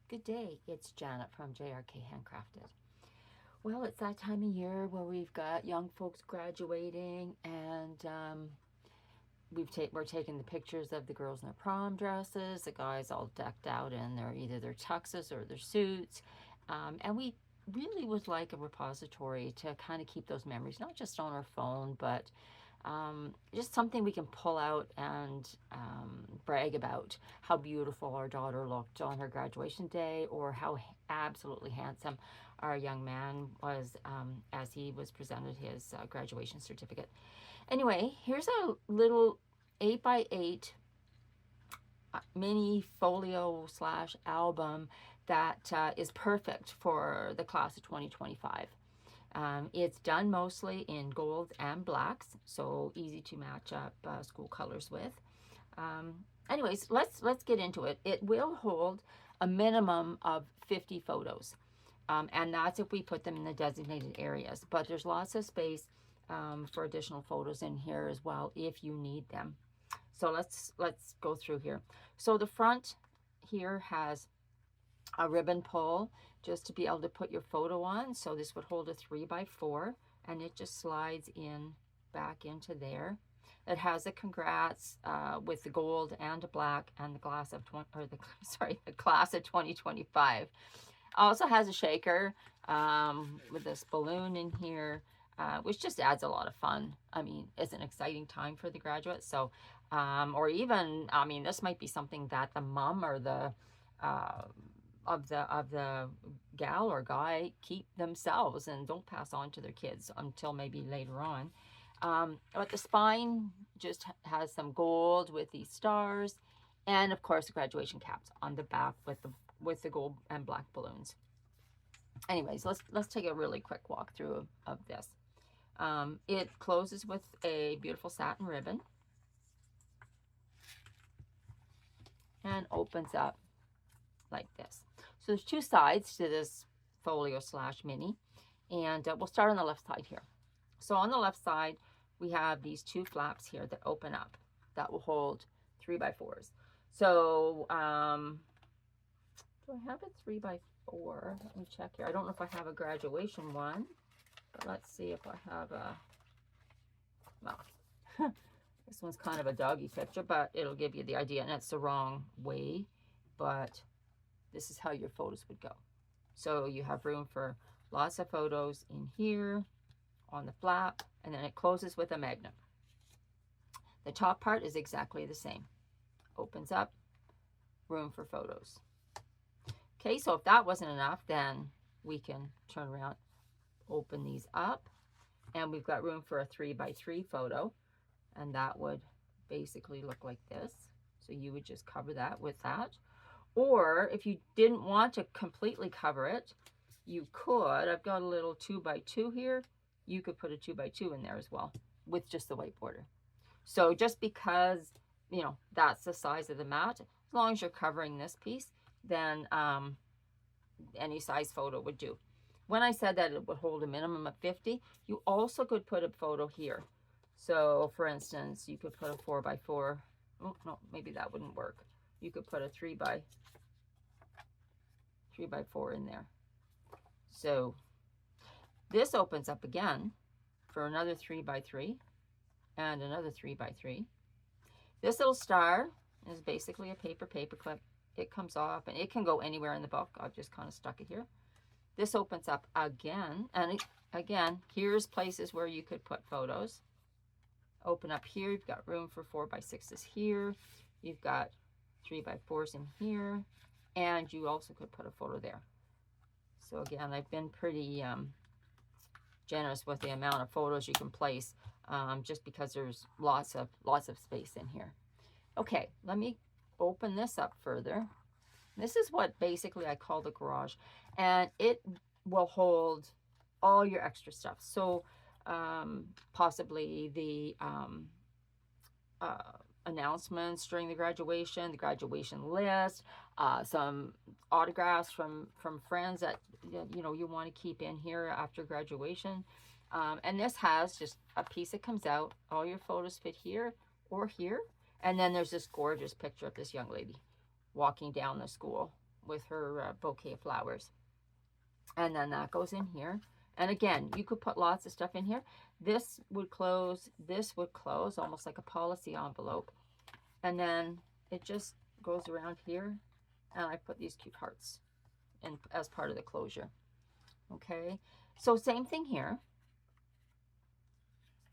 Good day, it's Janet from jrkhandcrafted. Well, it's that time of year where we've got young folks graduating, and we're taking the pictures of the girls in their prom dresses, the guys all decked out in either their tuxes or their suits, and we really would like a repository to kind of keep those memories, not just on our phone, but just something we can pull out and brag about how beautiful our daughter looked on her graduation day, or how absolutely handsome our young man was as he was presented his graduation certificate. Anyway, here's a little 8x8 mini folio slash album that is perfect for the class of 2025. It's done mostly in golds and blacks, so easy to match up school colors with. Anyways, let's get into it. It will hold a minimum of 50 photos, and that's if we put them in the designated areas. But there's lots of space for additional photos in here as well if you need them. So let's go through here. So the front here has a ribbon pull just to be able to put your photo on. So this would hold a 3x4, and it just slides in back into there. It has a congrats with the gold and a black and the class of the class of 2025. Also has a shaker with this balloon in here, which just adds a lot of fun. I mean, it's an exciting time for the graduates. So, or even, I mean, this might be something that the mom or the of the gal or guy keep themselves and don't pass on to their kids until maybe later on. But the spine just has some gold with these stars, and of course the graduation caps on the back with the gold and black balloons. Anyways, let's take a really quick walk through of this. It closes with a beautiful satin ribbon and opens up like this. So there's two sides to this folio slash mini, and we'll start on the left side here. So on the left side, we have these two flaps here that open up that will hold 3x4s. So do I have a 3x4? Let me check here. I don't know if I have a graduation one, but let's see if I have a, well, this one's kind of a doggy picture, but it'll give you the idea, and it's the wrong way, but this is how your photos would go. So you have room for lots of photos in here on the flap, and then it closes with a magnet. The top part is exactly the same. Opens up, room for photos. Okay, so if that wasn't enough, then we can turn around, open these up, and we've got room for a 3x3 photo, and that would basically look like this. So you would just cover that with that. Or if you didn't want to completely cover it, you could, I've got a little 2x2 here, you could put a 2x2 in there as well with just the white border. So just because, you know, that's the size of the mat, as long as you're covering this piece, then any size photo would do. When I said that it would hold a minimum of 50, you also could put a photo here. So for instance, you could put a 4x4. Oh, no, maybe that wouldn't work. You could put a 3x4 in there. So this opens up again for another 3x3 and another 3x3. This little star is basically a paper clip. It comes off, and it can go anywhere in the book. I've just kind of stuck it here. This opens up again, and again, here's places where you could put photos. Open up here, you've got room for 4x6s here. You've got 3x4s in here, and you also could put a photo there. So again, I've been pretty generous with the amount of photos you can place, just because there's lots of space in here. Okay, let me open this up further. This is what basically I call the garage, and it will hold all your extra stuff. So possibly the announcements during the graduation list, some autographs from friends that you know you want to keep in here after graduation, and this has just a piece that comes out. All your photos fit here or here, and then there's this gorgeous picture of this young lady walking down the school with her bouquet of flowers. And then that goes in here. And again, you could put lots of stuff in here. This would close almost like a policy envelope. And then it just goes around here, and I put these cute hearts in as part of the closure. Okay, so same thing here.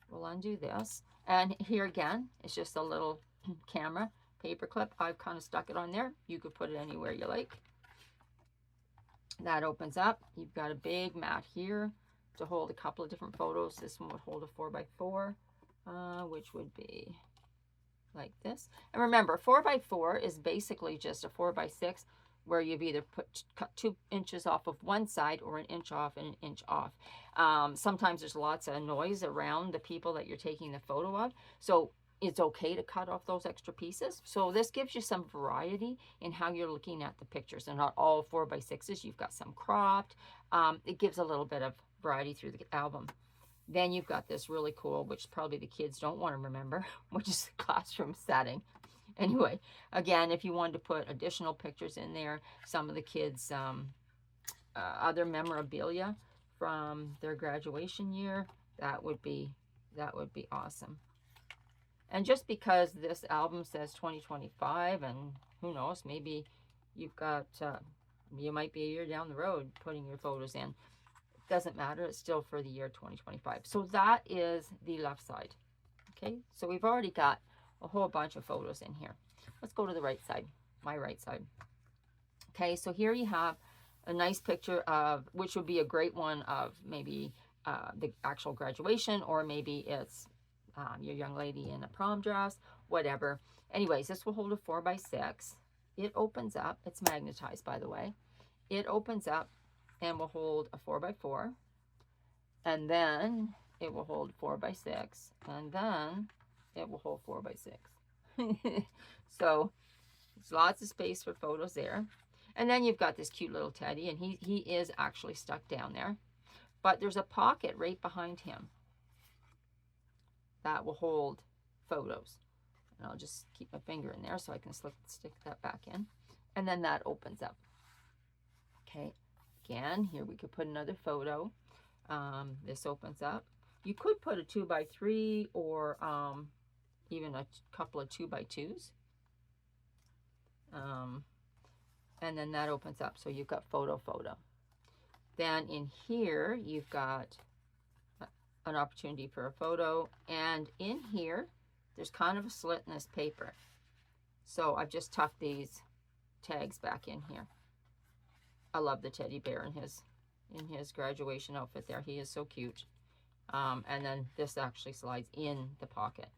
We'll undo this, and here again, it's just a little camera paper clip. I've kind of stuck it on there. You could put it anywhere you like. That opens up. You've got a big mat here to hold a couple of different photos. This one would hold a 4x4, which would be like this. And remember, 4x4 is basically just a 4x6 where you've either cut 2 inches off of one side or 1 inch off and 1 inch off. Sometimes there's lots of noise around the people that you're taking the photo of, so it's okay to cut off those extra pieces. So this gives you some variety in how you're looking at the pictures. They're not all 4x6s. You've got some cropped. It gives a little bit of variety through the album. Then you've got this really cool, which probably the kids don't want to remember, which is the classroom setting. Anyway, again, if you wanted to put additional pictures in there, some of the kids' other memorabilia from their graduation year, that would be awesome. And just because this album says 2025, and who knows, maybe you've got, you might be a year down the road putting your photos in. Doesn't matter, it's still for the year 2025. So that is the left side. Okay, so we've already got a whole bunch of photos in here. Let's go to the right side, my right side. Okay, so here you have a nice picture of, which would be a great one of maybe the actual graduation, or maybe it's your young lady in a prom dress, whatever. Anyways, this will hold a 4x6. It opens up, it's magnetized, by the way. It opens up and will hold a 4x4, and then it will hold 4x6, and then it will hold 4x6. So there's lots of space for photos there. And then you've got this cute little teddy, and he is actually stuck down there, but there's a pocket right behind him that will hold photos. And I'll just keep my finger in there so I can stick that back in, and then that opens up. Okay, again, here we could put another photo. This opens up. You could put a 2x3 or even a couple of 2x2s. And then that opens up, so you've got photo. Then in here, you've got an opportunity for a photo, and in here, there's kind of a slit in this paper. So I've just tucked these tags back in here. I love the teddy bear in his graduation outfit there. He is so cute. And then this actually slides in the pocket.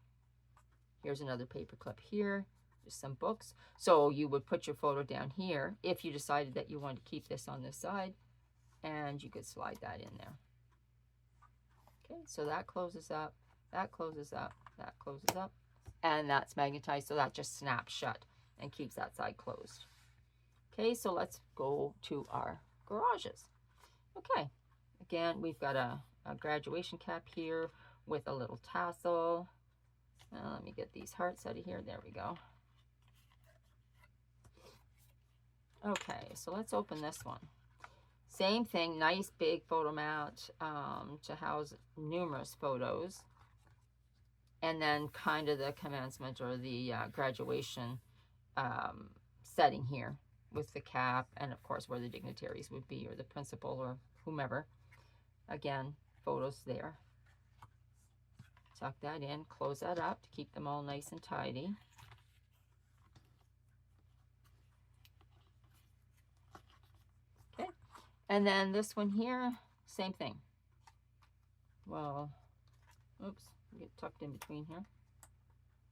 Here's another paper clip here. Just some books. So you would put your photo down here if you decided that you wanted to keep this on this side, and you could slide that in there. Okay, so that closes up, that closes up, that closes up, and that's magnetized, so that just snaps shut and keeps that side closed. Okay, so let's go to our garages. Okay, again, we've got a graduation cap here with a little tassel. Let me get these hearts out of here. There we go. Okay, so let's open this one. Same thing, nice big photo mat to house numerous photos. And then kind of the commencement or the graduation setting here with the cap, and of course where the dignitaries would be, or the principal or whomever. Again, photos there. Tuck that in, close that up to keep them all nice and tidy. Okay, and then this one here, same thing. Well, oops, get tucked in between here.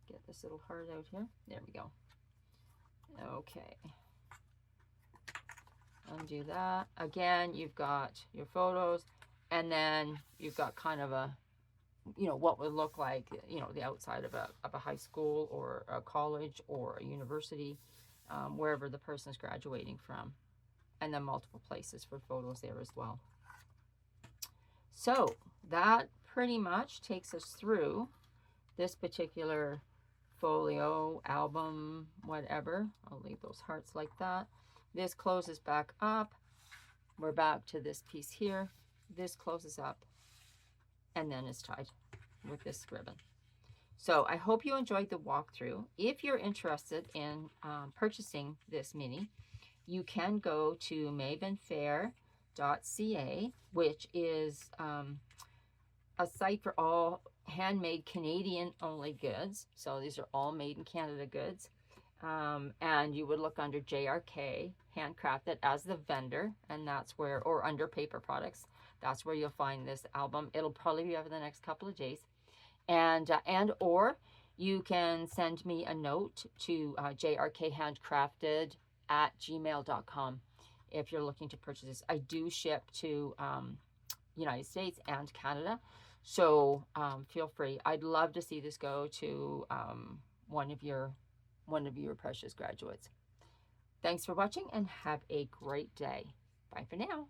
Get this little heart out here. There we go. Okay. Undo that. Again, you've got your photos, and then you've got kind of a, you know, what would look like, you know, the outside of a high school or a college or a university, wherever the person's graduating from, and then multiple places for photos there as well. So that pretty much takes us through this particular folio, album, whatever. I'll leave those hearts like that. This closes back up. We're back to this piece here. This closes up and then is tied with this ribbon. So I hope you enjoyed the walkthrough. If you're interested in purchasing this mini, you can go to mavenfair.ca, which is a site for all handmade Canadian only goods. So these are all made in Canada goods. And you would look under JRK Handcrafted as the vendor, and that's where, or under paper products, that's where you'll find this album. It'll probably be over the next couple of days. And or you can send me a note to jrkhandcrafted@gmail.com if you're looking to purchase this. I do ship to United States and Canada, so feel free. I'd love to see this go to one of your precious graduates. Thanks for watching and have a great day. Bye for now.